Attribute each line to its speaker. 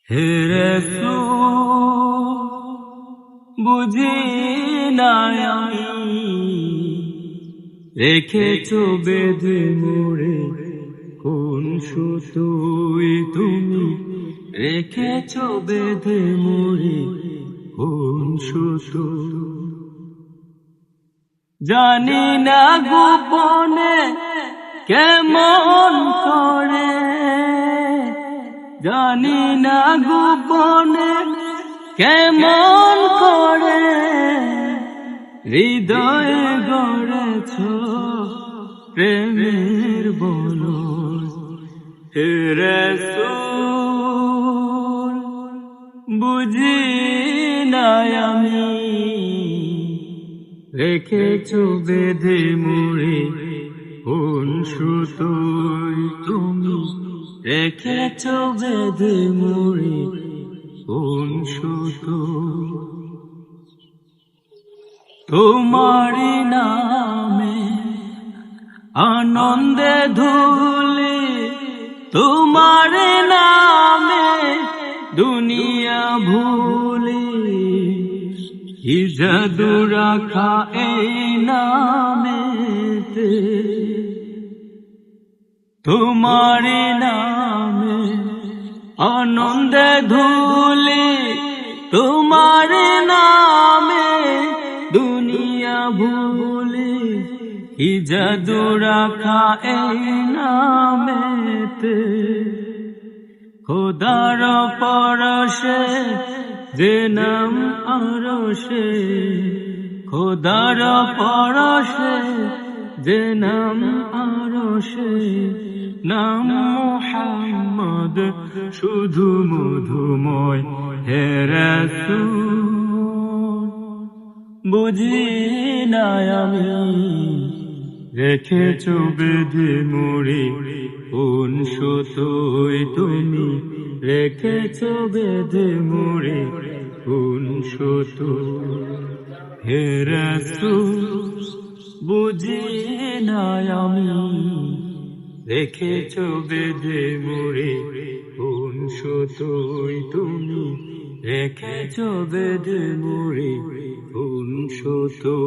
Speaker 1: হে রাসূল বুঝি না আমি রেখেছো বেঁধে মোরে কোন সুতোয় তুমি রেখেছো বেঁধে মোরে কোন সুতো জানি না গোপনে কেমন করে জানি না গোপনে কেমন করে হৃদয়ে গড়েছ প্রেমের বলয় হে রাসূল বুঝি না আমি রেখেছো বেঁধে মোরে কোন সুতোয় তুমি রেখেছো বেঁধে মোরে কোন সুতো তোমারি নামে আনন্দে ধুলি তোমার নামে দুনিয়া ভুলি কি জাদু রাখা এই নামেতে তোমার নামে আনন্দে ধুলি তোমার নামে দুনিয়া ভুলি কি জাদু রাখা এই নামেতে খোদার পরশে যে নাম আরশে খোদার পরশে যে নাম আরশে নাম মুহাম্মদ শুধু মধুময় হে রাসূল বুঝি না আমি রেখেছো বেঁধে মোরে কোন সুতোয় তুমি রেখেছো বেঁধে মোরে কোন সুতো হে রাসূল বুঝি না আমি রেখেছো বেঁধে মোরে কোন সুতোয় তুমি রেখেছো বেঁধে মোরে কোন সুতো।